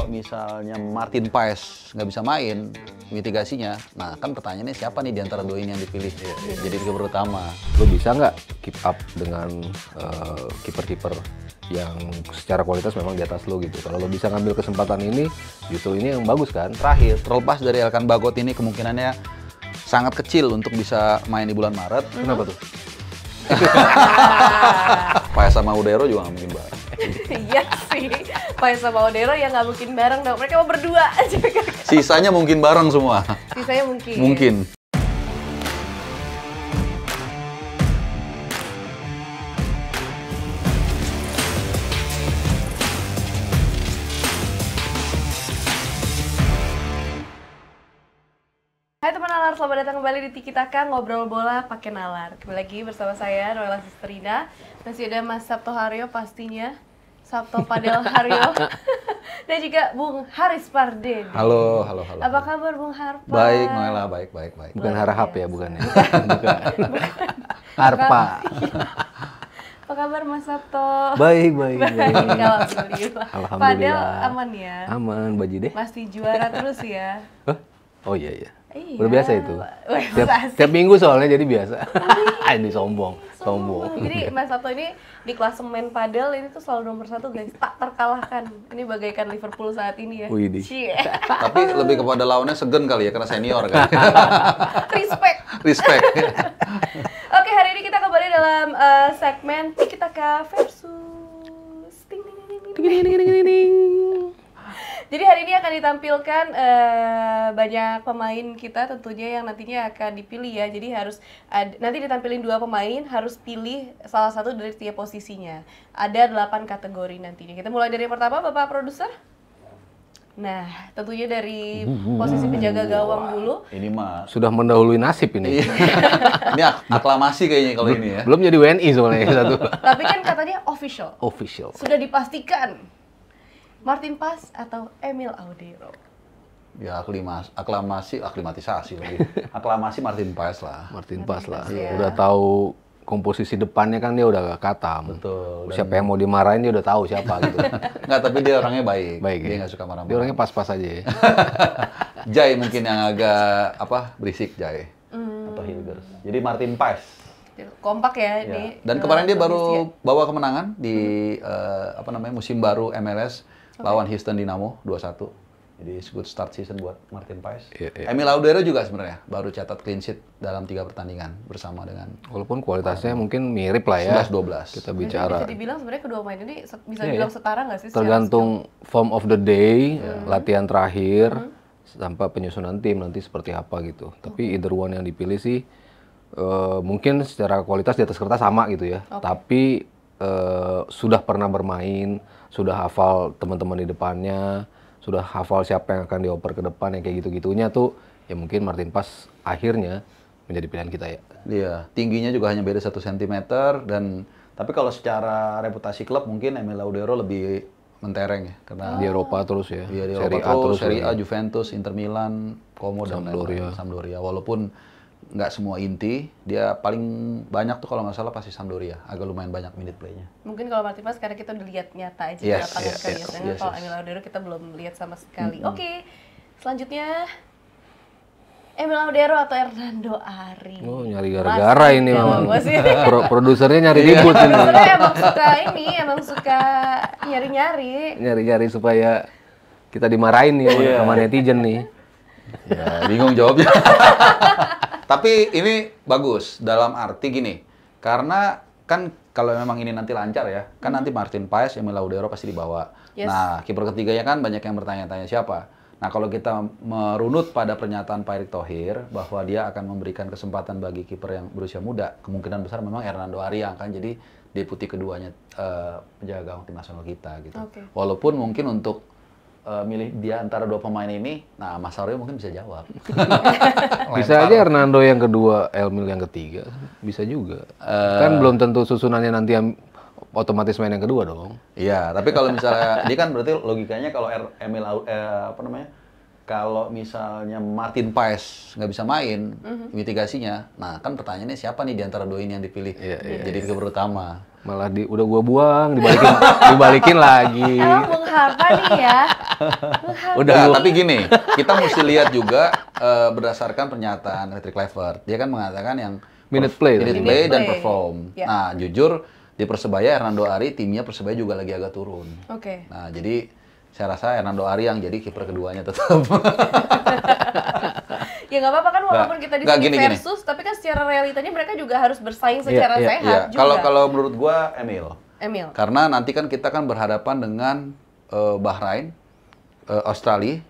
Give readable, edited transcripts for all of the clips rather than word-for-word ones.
misalnya Martin Paes nggak bisa main, mitigasinya, nah kan pertanyaannya siapa nih di antara dua ini yang dipilih jadi kiper utama? Lo bisa nggak keep up dengan kiper-kiper yang secara kualitas memang di atas lo gitu. Kalau lo bisa ngambil kesempatan ini, justru ini yang bagus kan. Terakhir, terlepas dari Elkan Bagot ini kemungkinannya sangat kecil untuk bisa main di bulan Maret. Kenapa tuh? Paes sama Udero juga nggak mungkin bareng. Iya sih, Paes sama Odero ya nggak mungkin bareng dong. Mereka mau berdua aja. Sisanya mungkin bareng semua. Sisanya mungkin. Mungkin. Hai teman Nalar, selamat datang kembali di Tiki Taka Ngobrol Bola Pakai Nalar. Kembali lagi bersama saya, Noella Sisterina. Masih ada Mas Sabto Haryo pastinya, Sabto Padel Haryo, dan juga Bung Haris Pardede. Halo. Apa kabar Bung Harpa? Baik, Noella, baik. Bukan harap ya, bukan ya? Bukan. Harpa. Apa kabar Mas Sabto? Baik. Alhamdulillah. Padel aman ya? Aman, Baji deh. Pasti juara terus ya? Hah? Oh iya. Iya. Udah biasa itu. Tiap Tiap minggu soalnya jadi biasa. Ini sombong. Jadi Mas Sabto ini di klasemen padel ini tuh selalu nomor 1 guys, tak terkalahkan. Ini bagaikan Liverpool saat ini ya. Widih. Cie. Tapi lebih kepada lawannya segen kali ya, karena senior kan. Respect. Oke, hari ini kita kembali dalam segmen Tiki Taka versus Ting, ting, ting. Jadi hari ini akan ditampilkan banyak pemain kita tentunya yang nantinya akan dipilih ya. Jadi nanti ditampilin 2 pemain, harus pilih salah satu dari tiap posisinya. Ada 8 kategori nantinya. Kita mulai dari yang pertama, Bapak Produser. Nah, tentunya dari posisi penjaga gawang dulu. Ini mah Sudah mendahului nasib ini. ini aklamasi kayaknya kalau ini ya. Belum jadi WNI soalnya satu. Tapi kan katanya official. Official. Sudah dipastikan. Martin Paes atau Emil Audero? Ya aklimatisasi lagi. Aklamasi Martin Paes lah. Martin Paes lah. ya. Udah tahu komposisi depannya kan dia udah katam. Betul. Siapa yang mau dimarahin dia udah tahu siapa gitu. Enggak, tapi dia orangnya baik. Baik Dia ya? nggak suka marah-marah. Dia orangnya pas-pas aja ya. Jai mungkin yang agak berisik Jai atau Hilgers. Jadi Martin Paes. Kompak ya ini. Dan kemarin dia baru kondisinya. bawa kemenangan di musim baru MLS lawan Houston Dynamo 2-1. Jadi good start season buat Martin Paes. Iya. Emil Audero juga sebenarnya baru catat clean sheet dalam 3 pertandingan bersama dengan Walaupun kualitasnya mungkin mirip lah ya. 11-12. Kita Jadi bicara. bisa dibilang sebenarnya kedua pemain ini bisa Iya, dibilang iya. setara nggak sih? secara Tergantung form of the day, latihan terakhir, sampai penyusunan tim nanti seperti apa gitu. Tapi either one yang dipilih sih mungkin secara kualitas di atas kertas sama gitu ya. Tapi sudah pernah bermain, sudah hafal teman-teman di depannya, sudah hafal siapa yang akan dioper ke depan, yang kayak gitu-gitunya tuh ya mungkin Martin Paes akhirnya menjadi pilihan kita ya. Iya, tingginya juga hanya beda 1 cm tapi kalau secara reputasi klub mungkin Emil Audero lebih mentereng ya karena Di Eropa terus ya. Iya, di Serie Eropa A terus, terus. Serie A, lagi. Juventus, Inter Milan, Como dan lain-lain. Sampdoria. Walaupun nggak semua inti, dia paling banyak tuh kalau nggak salah pasti Sampdoria. Agak lumayan banyak minute play-nya. Mungkin kalau Martin Paes karena kita udah lihat nyata aja di Yes, lapangan kan yes, ya. Sedangkan yes, kalau yes. Emil Audero kita belum lihat sama sekali. Oke, selanjutnya Emil Audero atau Hernando Ari? Oh, nyari gara-gara ini memang. Masih. Produsernya nyari ribut ini. Sebenarnya emang suka nyari-nyari. Nyari-nyari supaya kita dimarahin nih sama netizen nih. Ya, bingung jawabnya. Tapi ini bagus dalam arti gini, karena kan kalau memang ini nanti lancar ya, kan nanti Martin Paes, Emil Audero pasti dibawa. Yes. Nah, kiper ketiganya kan banyak yang bertanya-tanya siapa. Nah, kalau kita merunut pada pernyataan Pak Erick Thohir bahwa dia akan memberikan kesempatan bagi kiper yang berusia muda, kemungkinan besar memang Hernando Ari yang akan jadi deputi keduanya penjaga gawang tim nasional kita gitu. Oke. Walaupun mungkin untuk milih dia antara 2 pemain ini, nah Mas Aryo mungkin bisa jawab. Bisa aja Hernando yang kedua, Emil yang ketiga. Bisa juga. Kan belum tentu susunannya nanti yang otomatis main yang kedua dong. Iya, tapi kalau misalnya dia kan berarti logikanya kalau kalau misalnya Martin Paes nggak bisa main mitigasinya, nah kan pertanyaannya siapa nih di antara 2 ini yang dipilih jadi kiper utama? Malah udah gua buang, dibalikin lagi. Emang Bung Harpa nih ya. Udah, tapi gini, kita mesti lihat juga berdasarkan pernyataan Patrick Kluivert. Dia kan mengatakan yang Minute play dan play. perform. Ya. Nah, jujur di Persebaya Hernando Ari timnya Persebaya juga lagi agak turun. Oke. Nah, jadi saya rasa Hernando Ari yang jadi kiper keduanya tetap. Ya nggak apa-apa kan walaupun kita di nggak, sini gini. versus, tapi kan secara realitanya mereka juga harus bersaing secara sehat juga. Kalau menurut gua Emil. Karena nanti kan kita kan berhadapan dengan Bahrain, Australia,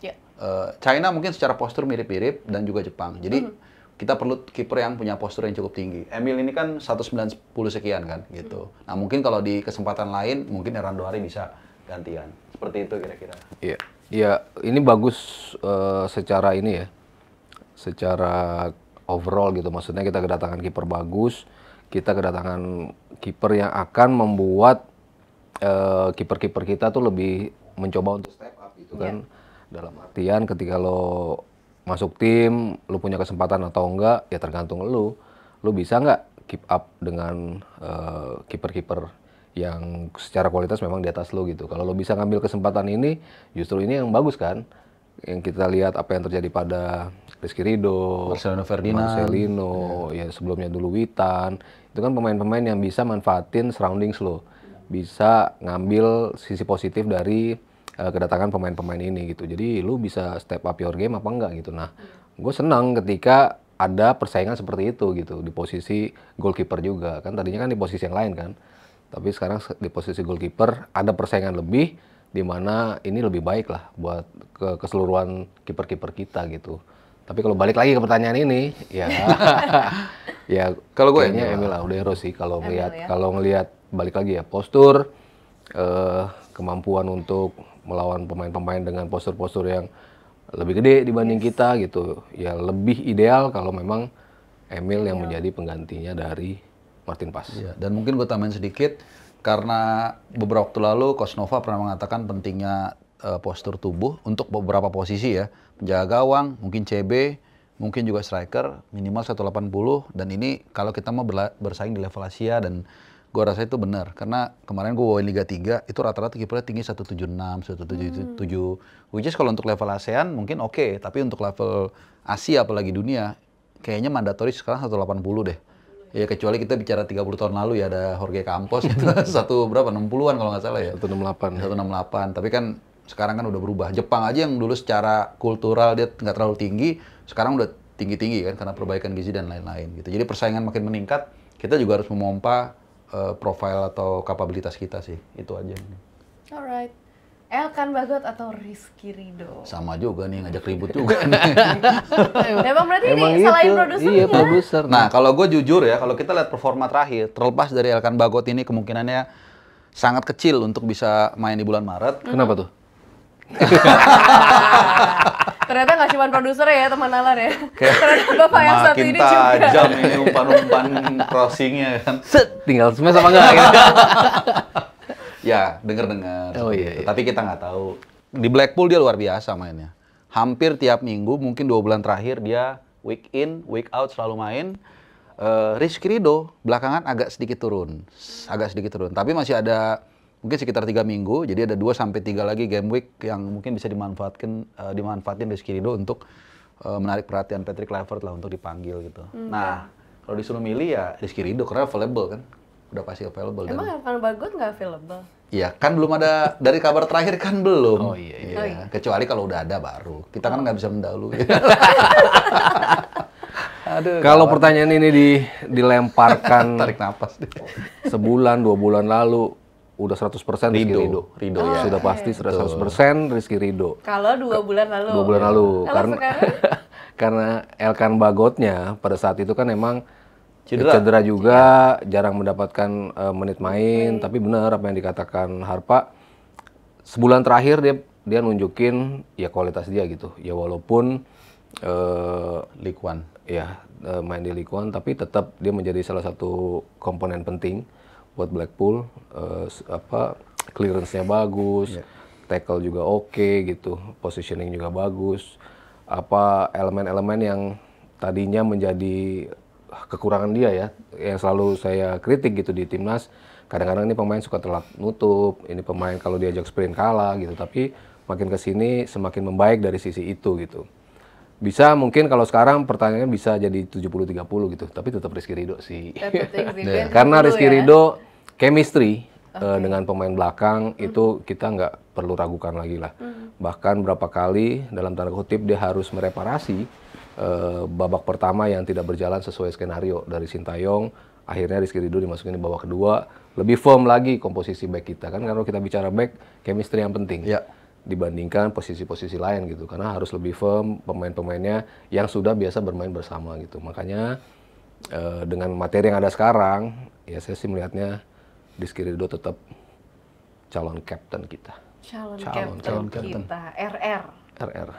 China mungkin secara postur mirip-mirip dan juga Jepang. Jadi kita perlu kiper yang punya postur yang cukup tinggi. Emil ini kan 190 sekian kan gitu. Nah, mungkin kalau di kesempatan lain mungkin Hernando Ari bisa gantian. Seperti itu kira-kira. Iya. Ya, ini bagus secara ini ya. Secara overall gitu. Maksudnya kita kedatangan kiper bagus, kita kedatangan kiper yang akan membuat kiper-kiper kita tuh lebih mencoba untuk step up gitu kan. Dalam artian ketika lo masuk tim, lo punya kesempatan atau enggak, ya tergantung lo. Lo bisa nggak keep up dengan kiper-kiper yang secara kualitas memang di atas lo gitu. Kalau lo bisa ngambil kesempatan ini, justru ini yang bagus kan. Yang kita lihat apa yang terjadi pada Rizky Ridho, Marcelino Ferdinand, ya sebelumnya dulu Witan. Itu kan pemain-pemain yang bisa manfaatin surroundings lo. Bisa ngambil sisi positif dari kedatangan pemain-pemain ini gitu. Jadi lu bisa step up your game apa enggak gitu. Nah, gue senang ketika ada persaingan seperti itu gitu di posisi goalkeeper juga kan. Tadinya kan di posisi yang lain kan. Tapi sekarang di posisi goalkeeper ada persaingan lebih di mana ini lebih baik lah buat keseluruhan kiper-kiper kita gitu. Tapi kalau balik lagi ke pertanyaan ini, ya ya kalau gue kayaknya Emil Laudero sih kalau ngelihat balik lagi ya postur, kemampuan untuk melawan pemain-pemain dengan postur-postur yang lebih gede dibanding kita gitu. Ya lebih ideal kalau memang Emil yang menjadi penggantinya dari Martin Pas. Ya, dan mungkin gue tambahin sedikit karena beberapa waktu lalu Coach Nova pernah mengatakan pentingnya postur tubuh untuk beberapa posisi ya. Penjaga gawang, mungkin CB, mungkin juga striker minimal 180 dan ini kalau kita mau bersaing di level Asia dan gue rasa itu benar karena kemarin gue bawain Liga 3 itu rata-rata kipernya tinggi 176, 177 which is kalau untuk level ASEAN mungkin oke, tapi untuk level Asia apalagi dunia kayaknya mandatory sekarang 180 deh. Ya kecuali kita bicara 30 tahun lalu ya ada Jorge Campos itu berapa 60-an kalau nggak salah ya. 168. 168. Tapi kan sekarang kan udah berubah. Jepang aja yang dulu secara kultural dia nggak terlalu tinggi, sekarang udah tinggi-tinggi kan karena perbaikan gizi dan lain-lain gitu. Jadi persaingan makin meningkat, kita juga harus memompa profil atau kapabilitas kita sih. Itu aja. Alright. Elkan Bagot atau Rizky Ridho? Sama juga nih, ngajak ribut juga nih. Emang berarti ini selain produsernya? Iya, produser. Nah, kalau gue jujur ya, kalau kita lihat performa terakhir, terlepas dari Elkan Bagot ini kemungkinannya sangat kecil untuk bisa main di bulan Maret. Kenapa tuh? Ternyata nggak cuma produser ya, teman Alan ya. Ternyata Bapak yang satu ini juga. Makin tajam ini umpan-umpan crossingnya kan. Set, tinggal smash apa enggak gitu. Ya, dengar-dengar. Oh iya, iya. Tapi kita nggak tahu. Di Blackpool dia luar biasa mainnya. Hampir tiap minggu, mungkin 2 bulan terakhir dia week in, week out selalu main. Rizky Ridho belakangan agak sedikit turun. Tapi masih ada mungkin sekitar 3 minggu. Jadi ada 2-3 lagi game week yang mungkin bisa dimanfaatin Rizky Ridho untuk menarik perhatian Patrick Kluivert lah untuk dipanggil gitu. Nah, kalau disuruh milih ya Rizky Ridho karena available kan. Udah pasti available. Emang Elkan Bagot nggak available? Iya, kan belum ada, dari kabar terakhir kan belum. Oh iya. Oh, iya. Kecuali kalau udah ada baru. Kita kan nggak bisa mendahului. Aduh, Kalau pertanyaan ini dilemparkan tarik napas deh. sebulan, 2 bulan lalu, udah 100% Rizky Ridho. Ridho ya. Sudah pasti 100% Rizky Ridho. Kalau 2 bulan lalu? 2 bulan lalu. Kalau sekarang? Karena Elkan Bagotnya pada saat itu kan emang Cedera. juga, jarang mendapatkan menit main. Tapi benar apa yang dikatakan Harpa, sebulan terakhir dia nunjukin ya kualitas dia gitu. Ya walaupun League One. ya main di League One, tapi tetap dia menjadi salah satu komponen penting buat Blackpool. Clearance-nya bagus, tackle juga oke gitu, positioning juga bagus. Elemen-elemen yang tadinya menjadi kekurangan dia ya, yang selalu saya kritik gitu di timnas, Kadang-kadang ini pemain suka telat nutup, ini pemain kalau diajak sprint kalah gitu. Tapi makin kesini semakin membaik dari sisi itu gitu. Bisa mungkin kalau sekarang pertanyaannya bisa jadi 70-30 gitu, tapi tetap Rizky Ridho sih. Karena Rizky Ridho chemistry dengan pemain belakang itu kita nggak perlu ragukan lagi lah. Bahkan berapa kali dalam tanda kutip dia harus mereparasi babak pertama yang tidak berjalan sesuai skenario dari Sintayong. Akhirnya Rizky Ridho dimasukin di babak kedua, lebih firm lagi komposisi back kita kan. Kalau kita bicara back, chemistry yang penting. Ya. Dibandingkan posisi-posisi lain gitu, karena harus lebih firm pemain-pemainnya yang sudah biasa bermain bersama gitu. Makanya dengan materi yang ada sekarang, ya saya sih melihatnya Rizky Ridho tetap calon kapten kita. Calon captain kita, RR. RR.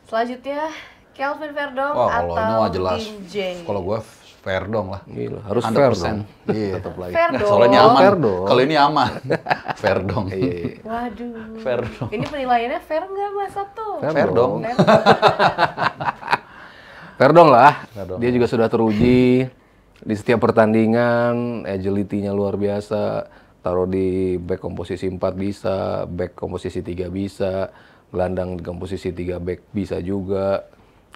Selanjutnya Kelvin Verdong Wah, kalau ini atau mah jelas. Kim Jae. Kalau gue Verdong lah. Gila, harus fair 100%. dong. Iya. Tetap lagi. Fair Nah, dong. soalnya ini aman. Fair dong. Kalau ini aman. Verdong. Iya. Waduh. Verdong. Ini penilaiannya fair nggak Mas Sabtu? Fair dong. Fair dong lah. Fair dong. Dia juga sudah teruji di setiap pertandingan, agility-nya luar biasa. Taruh di back komposisi 4 bisa, back komposisi 3 bisa, gelandang di komposisi 3 back bisa juga.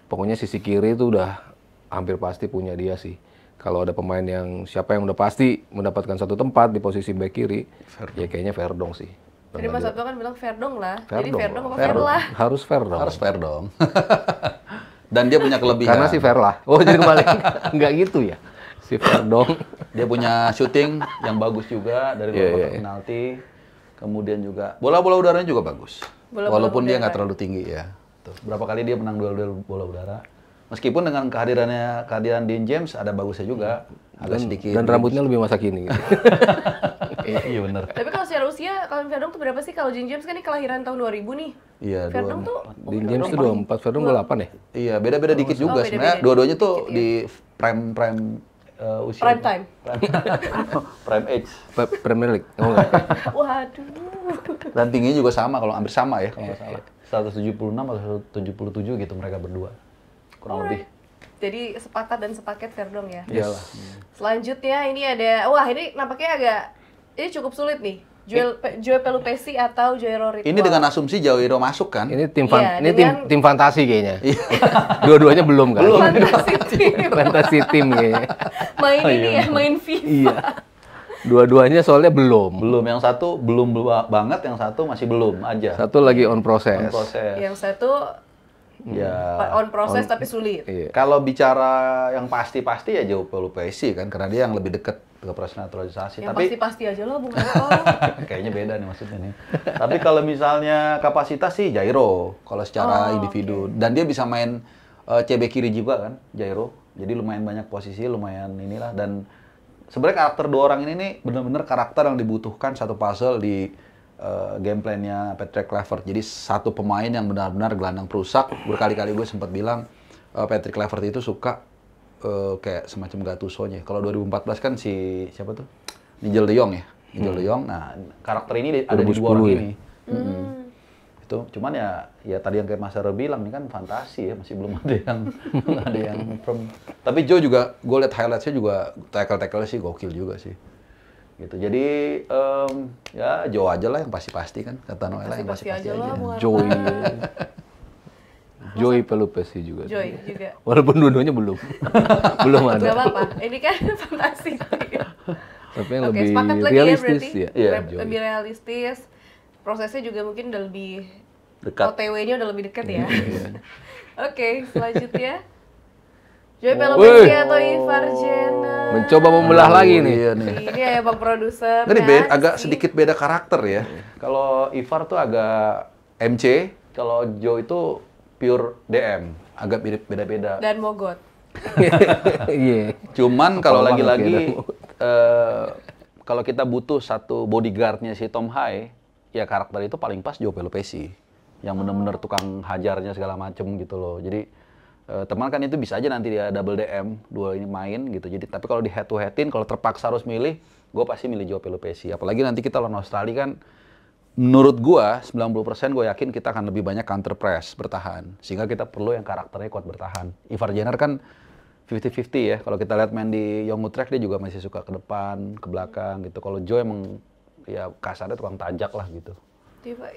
Pokoknya sisi kiri itu udah hampir pasti punya dia sih. Kalau ada pemain yang siapa yang udah pasti mendapatkan satu tempat di posisi back kiri, ya kayaknya Verdong sih. Jadi Mas Sabtu kan bilang Verdong lah. Jadi Verdong Verdong apa lah. fair lah? Harus fair dong. Harus Verdong. Dan dia punya kelebihan. Karena si fair lah. Oh jadi kembali. Nggak gitu ya. Si Verdong. Dia punya shooting yang bagus juga dari luar kotak penalti. Kemudian juga bola-bola udaranya juga bagus. Walaupun dia nggak terlalu tinggi ya. Tuh, berapa kali dia menang duel-duel bola udara. Meskipun dengan kehadiran Dean James ada bagusnya juga. Agak sedikit. Dan rambutnya lebih masa kini. Gitu. Iya benar. Tapi kalau secara usia, kalau Verdong tuh berapa sih? Kalau Dean James kan ini kelahiran tahun 2000 nih. Iya, Verdong tuh Dean James tuh 24, Verdong 28 ya? Iya, beda-beda dikit juga beda-beda sebenarnya. Dua-duanya tuh di prime usia. Prime time. Prime age. Premier League. Oh enggak. Waduh. Dan tingginya juga sama, kalau hampir sama ya kalau nggak salah. 176 atau 177 gitu mereka berdua. Kurang lebih. Jadi sepakat dan sepaket Verdong ya. Iyalah. Selanjutnya ini ada, wah ini nampaknya ini cukup sulit nih. Joe Pelupesi atau Jairo Ridwan. Ini dengan asumsi Jairo masuk kan? Ini tim Iya, ini tim fantasi kayaknya. Dua-duanya belum kan? Fantasi tim. Fantasi tim kayaknya. Main ini ya, main FIFA. Iya. Dua-duanya soalnya belum. Belum, yang satu belum banget, yang satu masih belum aja. Satu lagi on proses. Proses. Yang satu Ya. on proses tapi sulit. Iya. Kalau bicara yang pasti-pasti ya Joe Pelupesi kan, karena dia yang lebih dekat ke proses naturalisasi. Yang Tapi pasti-pasti aja lah, Bung Eko. kayaknya beda nih maksudnya nih. Tapi kalau misalnya kapasitas sih Jairo, kalau secara individu. Dan dia bisa main CB kiri juga kan, Jairo. Jadi lumayan banyak posisi, lumayan inilah. Dan sebenarnya karakter dua orang ini nih benar-benar karakter yang dibutuhkan satu puzzle di game plan-nya Patrick Kluivert. Jadi satu pemain yang benar-benar gelandang perusak. Berkali-kali gue sempat bilang Patrick Kluivert itu suka kayak semacam Gattuso-nya. Kalau 2014 kan si siapa tuh? Nigel de Jong ya. Nigel de Jong. Nah, karakter ini ada di dua orang ya? ini. Itu cuman ya tadi yang kayak Mas Hero bilang ini kan fantasi ya, masih belum ada yang firm. Tapi Joe juga gue lihat highlights-nya juga tackle-tackle sih gokil juga sih. Gitu. Jadi ya Joe aja lah yang pasti-pasti kan, kata Noella yang Pasti-pasti pasti-pasti aja lah, aja. Bung Eko. Joey Pelupesi juga. Joy juga. Walaupun dua-duanya belum. belum Gak ada. apa-apa, ini kan fantasi. Tapi yang Oke, lebih sepakat lagi realistis ya ya. Iya, Joey. Lebih realistis. Prosesnya juga mungkin udah lebih Dekat. OTW-nya udah lebih dekat ya. Oke, selanjutnya Joy Wih. Pelupesi atau Ivar Jenner. Mencoba membelah lagi nih. Iya nih. Ini ya Bang Produser. Jadi kan, agak sih. sedikit beda karakter ya. Kalau Ivar tuh agak MC, kalau Joe itu pure DM, agak beda-beda. Dan Mogot. Iya. Cuman kalau Apal banget lagi-lagi ya, kalau kita butuh satu bodyguardnya si Tom Hai, ya karakter itu paling pas Joe Pelupesi, yang bener-bener tukang hajarnya segala macem gitu loh. Jadi teman kan itu bisa aja nanti dia double DM, dua ini main gitu. Jadi tapi kalau di head to headin, kalau terpaksa harus milih, gue pasti milih Joe Pelupesi. Apalagi nanti kita lawan Australia kan, menurut gua 90% gue yakin kita akan lebih banyak counter press bertahan, sehingga kita perlu yang karakternya kuat bertahan. Ivar Jenner kan 50-50 ya. Kalau kita lihat main di Young Utrecht dia juga masih suka ke depan, ke belakang gitu. Kalau Joe emang ya kasarnya tukang tajak lah gitu.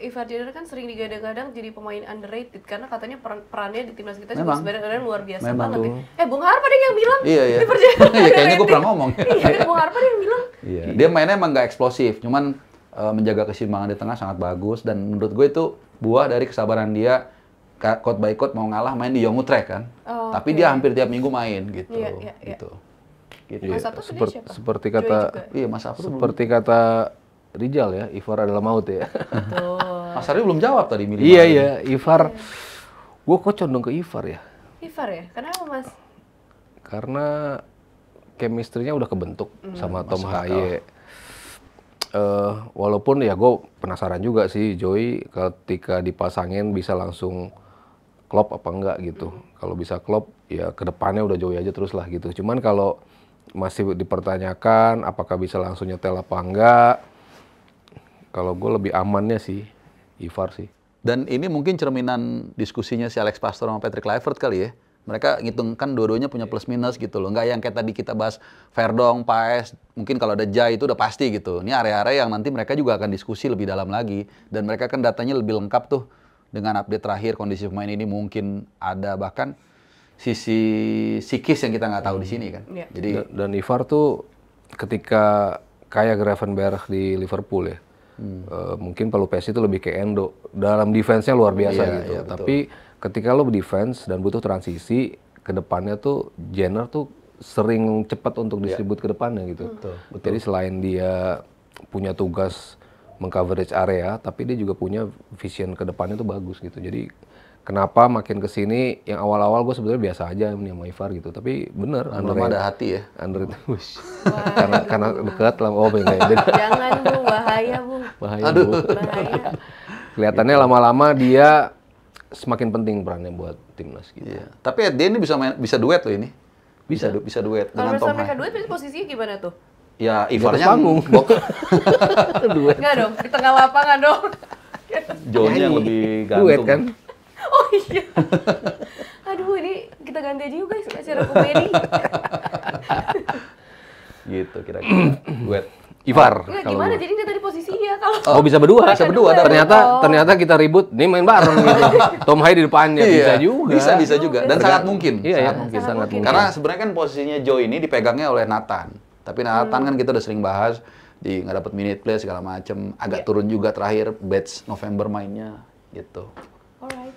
Ivar Jenner kan sering digadang-gadang jadi pemain underrated karena katanya perannya di timnas kita juga Memang. sebenarnya luar biasa Memang. banget. Bung Harpa deh yang bilang. Iya, iya. Ivar Jenner Iya, kayaknya gue pernah ngomong. Iya, Bung Harpa deh yang bilang. Iya, dia mainnya emang nggak eksplosif, cuman menjaga keseimbangan di tengah sangat bagus dan menurut gue itu buah dari kesabaran dia quote by quote mau ngalah main di Young Utrecht kan. Oh, Tapi oke. dia hampir tiap minggu main gitu. Iya, iya, iya. Gitu. Gitu. Mas Sabtu tuh dia siapa? Seperti Joey kata juga. Iya, Mas Afro belum. seperti kata Rijal ya, Ivar adalah maut ya. Betul. Mas Aryo belum jawab tadi milih. Iya mana. iya, Ivar. Gue kok condong ke Ivar ya, Ivar ya? Kenapa Mas? karena chemistry-nya udah kebentuk sama Tom masuk akal. Haye. Walaupun ya gue penasaran juga sih Joey ketika dipasangin bisa langsung klop apa enggak gitu. Kalau bisa klop ya kedepannya udah Joey aja terus lah gitu. Cuman kalau masih dipertanyakan apakah bisa langsung nyetel apa enggak, kalau gue lebih amannya sih Ivar sih. Dan ini mungkin cerminan diskusinya si Alex Pastor sama Patrick Kluivert kali ya. Mereka ngitung kan dua-duanya punya plus minus gitu loh. Nggak yang kayak tadi kita bahas Verdong, Paes, mungkin kalau ada Jai itu udah pasti gitu. Ini area-area yang nanti mereka juga akan diskusi lebih dalam lagi. Dan mereka kan datanya lebih lengkap tuh. Dengan update terakhir kondisi pemain ini mungkin ada bahkan sisi psikis yang kita nggak tahu di sini kan. Iya. Jadi Dan Ivar tuh ketika kayak Gravenberch di Liverpool ya, mungkin Palu Pessi itu lebih ke Endo. Dalam defense-nya luar biasa Iya, gitu. iya, betul. Tapi ketika lo defense dan butuh transisi, ke depannya tuh Jenner tuh sering cepat untuk distribut ke depannya gitu. Betul, Jadi selain dia punya tugas mengcoverage area, tapi dia juga punya vision ke depannya tuh bagus gitu. Jadi kenapa makin kesini yang awal-awal gue sebenarnya biasa aja nih sama Ivar gitu, tapi bener belum ada hati ya. Wush. karena dekat lah, oh enggak ya. Jangan Bung, bahaya Bung. Bahaya Aduh. Bu. Bahaya. Kelihatannya lama-lama dia semakin penting perannya buat timnas gitu. Iya. Tapi dia ini bisa duet loh ini. Bisa duet Kalau dengan Tom misalnya mereka Haye. duet, berarti posisinya gimana tuh? Ya, Di atas Ivarnya panggung. Duet. Enggak dong, di tengah lapangan dong. Joe-nya yang lebih gantung. Duet kan? Oh iya. Aduh, ini kita ganti aja yuk guys acara komedi. Gitu kira-kira. Duet. Ivar. Enggak, kalau gimana gua. jadi tadi posisinya kalau Oh bisa berdua. Bisa berdua, Ternyata kita ribut, nih main bareng gitu. Tom Haye di depannya bisa juga. Bisa juga. Dan sangat mungkin. Iya, sangat ya, mungkin. sangat mungkin. Karena sebenarnya kan posisinya Joe ini dipegangnya oleh Nathan. Tapi Nathan kan kita udah sering bahas di nggak dapat minute play segala macem. Agak turun juga terakhir batch November mainnya gitu. Alright.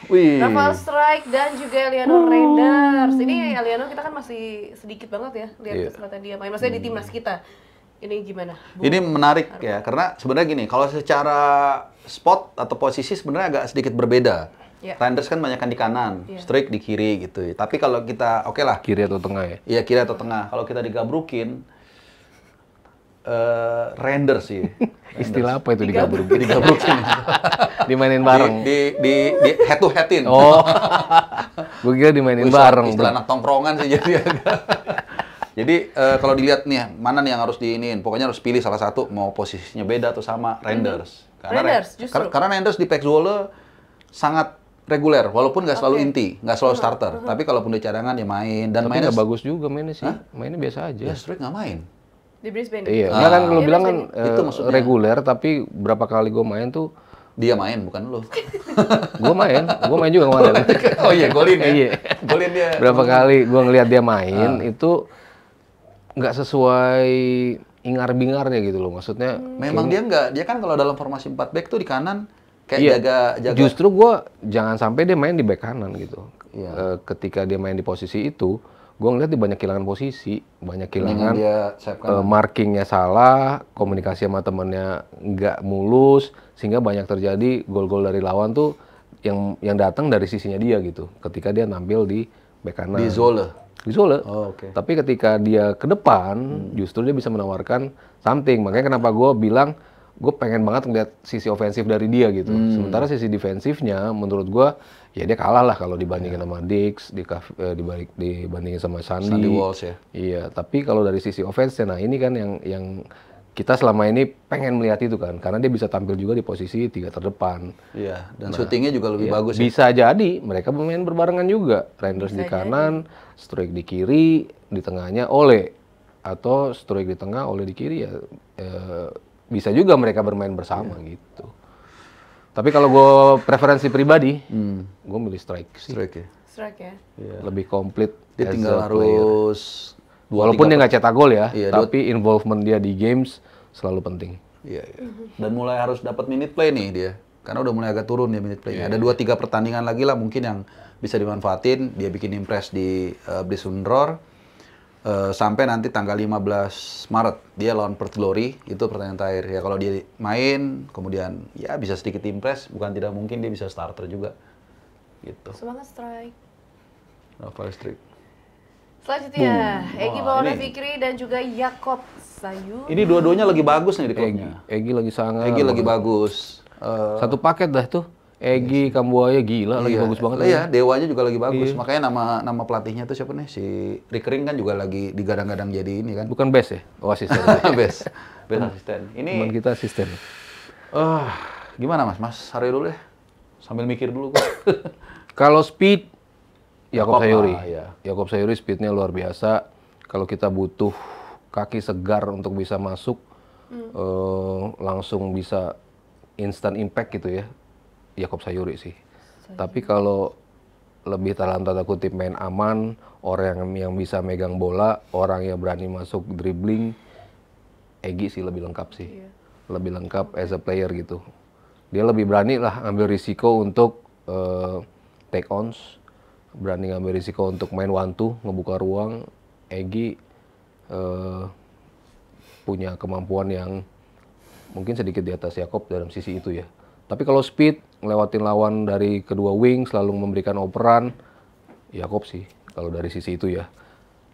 Wih. Rafael Strike dan juga Eleanor Reinders. Ini Eleanor kita kan masih sedikit banget ya lihat Iya. kesempatan dia main. Maksudnya di timnas kita. Ini gimana? Bu? Ini menarik ya, karena sebenarnya gini, kalau secara spot atau posisi sebenarnya agak sedikit berbeda. Iya. Reinders kan banyak di kanan, Iya. Strike di kiri gitu. Tapi kalau kita, oke lah, Kiri atau tengah ya? iya kiri atau tengah. Kalau kita digabrukin, Reinders sih. Istilah apa itu digabung? Digabrukin. Dimainin bareng. Di head to headin. Oh. Gue kira dimainin bareng. Istilah anak tongkrongan sih jadi agak. Jadi kalau dilihat nih mana nih yang harus diinin, pokoknya harus pilih salah satu mau posisinya beda atau sama Reinders. Reinders, justru. Karena Reinders di Pek Zwolle sangat reguler, walaupun nggak selalu inti, nggak selalu starter. Tapi kalaupun di cadangan dia main dan Tapi mainnya nggak bagus juga mainnya sih. Mainnya biasa aja. ya Strike nggak main. Di Brisbane. Iya, enggak kan lo Iya, bilang kan Itu maksudnya. reguler, tapi berapa kali gue main tuh, Dia main bukan lu. gue main juga kemarin. Oh iya, golin ya. Iya. Golin dia. Berapa kali gue ngelihat dia main itu nggak sesuai ingar-bingarnya gitu loh, maksudnya. Memang dia kan kalau dalam formasi 4 back tuh di kanan kayak Iya. jaga. Justru gue jangan sampai dia main di back kanan gitu. Iya. Ketika dia main di posisi itu, gue ngeliat dia banyak kehilangan posisi, banyak kehilangan dia sayap kanan. markingnya salah, komunikasi sama temennya nggak mulus, sehingga banyak terjadi gol-gol dari lawan tuh yang datang dari sisinya dia gitu. Ketika dia tampil di back kanan. Di Zwolle. Di Zwolle. Oh, oke. Tapi ketika dia ke depan, justru dia bisa menawarkan something. Makanya kenapa gue bilang gue pengen banget ngeliat sisi ofensif dari dia gitu. Sementara sisi defensifnya, menurut gue ya dia kalah lah kalau dibandingin sama Dix, dibandingin sama Sandy Walsh ya. Iya, tapi kalau dari sisi offense, nah ini kan yang kita selama ini pengen melihat itu kan, karena dia bisa tampil juga di posisi 3 terdepan. Iya, dan syutingnya juga lebih bagus ya. Bisa jadi mereka bermain berbarengan juga. Reinders di kanan, Struijk di kiri, di tengahnya Ole. Atau Struijk di tengah, Ole di kiri ya. Bisa juga mereka bermain bersama gitu. Tapi kalau gue preferensi pribadi, gue milih Struijk sih. Struijk ya. Struijk ya. Lebih komplit. Dia as tinggal a player. harus Walaupun dia nggak cetak gol ya, Iya, tapi involvement dia di games selalu penting. Iya, iya. Dan mulai harus dapat minute play nih dia. Karena udah mulai agak turun dia minute play-nya. Ada 2-3 pertandingan lagi lah mungkin yang bisa dimanfaatin. Dia bikin impress di Blisundror. Sampai nanti tanggal 15 Maret dia lawan Perth Glory, itu pertandingan terakhir. Ya kalau dia main, kemudian ya bisa sedikit impress, bukan tidak mungkin dia bisa starter juga. Gitu. Semangat Struijk. Rafael Struijk. Selanjutnya, Egy Wah, Maulana ini- Fikri dan juga Jakob Sayuri. Ini dua-duanya lagi bagus nih di klubnya. Egy lagi sangat. Egy lagi bagus. Satu paket dah tuh. Egy, Kambuaya gila, lagi bagus banget. Iya, Dewanya juga lagi bagus. Makanya nama pelatihnya tuh siapa nih? Si Rickering kan juga lagi digadang-gadang jadi ini kan. Bukan best ya? Oh asisten. Best asisten. Teman Ini kita asisten. gimana Mas? Mas Haryo dulu ya. Sambil mikir dulu kok. Kalau speed, Jakob Jakob Sayuri. lah, iya. Jakob Sayuri speednya luar biasa. Kalau kita butuh kaki segar untuk bisa masuk, langsung bisa instant impact gitu ya, Jakob Sayuri sih. Tapi kalau lebih dalam tanda kutip main aman, orang yang bisa megang bola, orang yang berani masuk dribbling, Egy sih lebih lengkap sih. Lebih lengkap as a player gitu. Dia lebih berani lah ambil risiko untuk take ons, berani ngambil risiko untuk main one two, ngebuka ruang. Egy punya kemampuan yang mungkin sedikit di atas Jakob dalam sisi itu ya. Tapi kalau speed, ngelewatin lawan dari kedua wing, selalu memberikan operan, Jakob sih kalau dari sisi itu ya.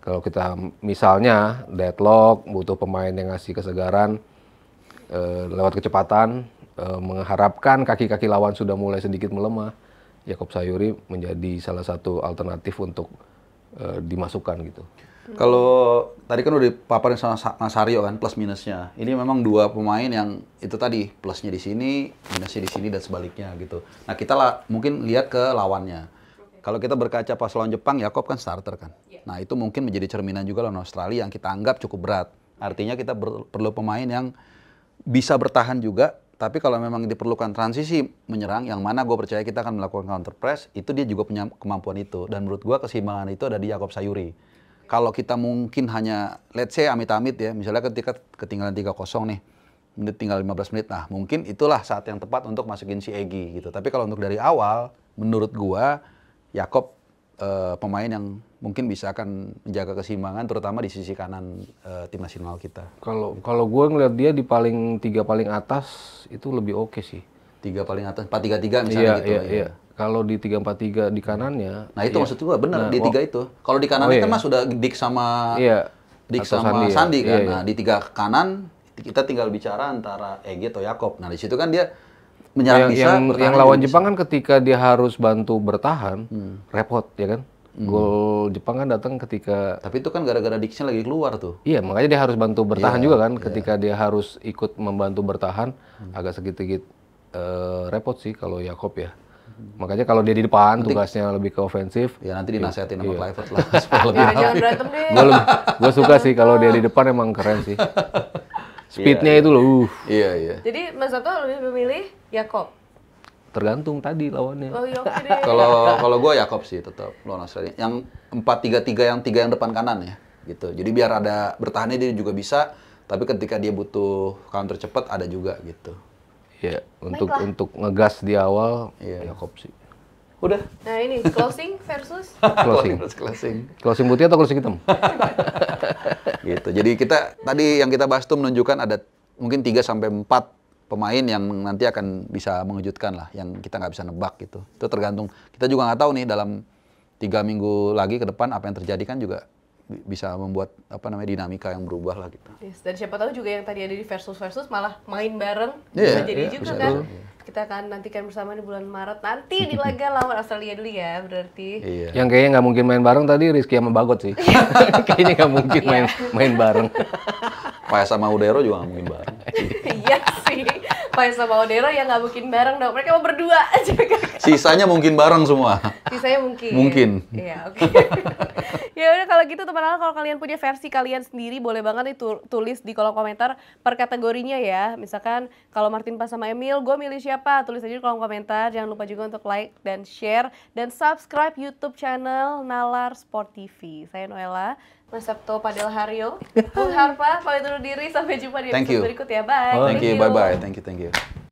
Kalau kita misalnya deadlock, butuh pemain yang ngasih kesegaran, lewat kecepatan, mengharapkan kaki-kaki lawan sudah mulai sedikit melemah, Jakob Sayuri menjadi salah satu alternatif untuk dimasukkan gitu. Kalau tadi kan udah dipaparin sama Mas Haryo kan plus minusnya. Ini memang dua pemain yang itu tadi plusnya di sini, minusnya di sini dan sebaliknya gitu. Nah kita mungkin lihat ke lawannya. Kalau kita berkaca pas lawan Jepang, Jakob kan starter kan. Nah itu mungkin menjadi cerminan juga lawan Australia yang kita anggap cukup berat. Artinya kita perlu pemain yang bisa bertahan juga. Tapi kalau memang diperlukan transisi menyerang, yang mana gue percaya kita akan melakukan counter press, itu dia juga punya kemampuan itu. Dan menurut gue keseimbangan itu ada di Jakob Sayuri. Kalau kita mungkin hanya, let's say amit-amit ya, misalnya ketika ketinggalan 3-0 nih, menit tinggal 15 menit, nah mungkin itulah saat yang tepat untuk masukin si Egy gitu. Tapi kalau untuk dari awal, menurut gua, Jakob pemain yang mungkin bisa akan menjaga keseimbangan, terutama di sisi kanan tim nasional kita. Kalau gue ngeliat dia di tiga paling atas itu lebih oke sih. 3 paling atas, 4-3-3 misalnya gitu. Iya. Kalau di 3-4-3 di kanannya. Nah itu maksud gua bener, di 3 itu. Kalau di kanan kan mas sudah Dik sama Dik atau sama Sandi ya. kan. Iya. Nah di 3 kanan kita tinggal bicara antara Egy atau Jakob. Nah di situ kan dia menyerang bisa, yang lawan Jepang kan ketika dia harus bantu bertahan, repot ya kan. Gol Jepang kan datang ketika. Tapi itu kan gara-gara Diksnya lagi keluar tuh. Iya, makanya dia harus bantu bertahan juga kan. Ketika dia harus ikut membantu bertahan, agak sedikit repot sih kalau Jakob ya. Makanya kalau dia di depan tugasnya lebih ke ofensif. Ya nanti dinasihatin sama Kluivert lah supaya lebih Jangan berantem deh. Gue suka sih kalau dia di depan emang keren sih. Speednya itu loh. Iya. Jadi Mas Sabto lebih memilih Jakob. Tergantung tadi lawannya. Oh iya, oke deh. Kalau gue Jakob sih tetap lawan Australia. Yang 4-3-3 yang 3 yang depan kanan ya. Gitu. Jadi biar ada bertahannya dia juga bisa. Tapi ketika dia butuh counter cepat ada juga gitu. Ya, untuk ngegas di awal, Jakob sih. Udah. Nah ini closing versus Closing. Closing putih atau closing hitam? Gitu. Jadi kita tadi yang kita bahas tuh menunjukkan ada mungkin 3-4 pemain yang nanti akan bisa mengejutkan lah, yang kita nggak bisa nebak gitu. Itu tergantung. Kita juga nggak tahu nih dalam 3 minggu lagi ke depan apa yang terjadi kan juga bisa membuat dinamika yang berubah lah gitu. Yes, dan siapa tahu juga yang tadi ada di versus malah main bareng Iya, bisa jadi juga bisa kan. tuh. Kita akan nantikan bersama di bulan Maret nanti di laga lawan Australia dulu ya berarti. Iya. Yang kayaknya nggak mungkin main bareng tadi Rizky sama Bagot sih. Kayaknya nggak mungkin main bareng. Paes sama Udero juga nggak mungkin bareng. Iya sih. Paes sama Odero ya nggak mungkin bareng dong. Mereka mau berdua aja. Sisanya mungkin bareng semua. Sisanya mungkin. Mungkin. Iya, oke. Ya udah kalau gitu teman-teman, kalau kalian punya versi kalian sendiri boleh banget nih tulis di kolom komentar per kategorinya ya. Misalkan kalau Martin Pas sama Emil, gue milih siapa? Tulis aja di kolom komentar. Jangan lupa juga untuk like dan share dan subscribe YouTube channel Nalar Sport TV. Saya Noella, Mas Sabto Padel Haryo, Bung Harpa, pamit undur diri. Sampai jumpa di Thank episode you. berikut ya. Bye. Thank you, bye-bye. Thank you.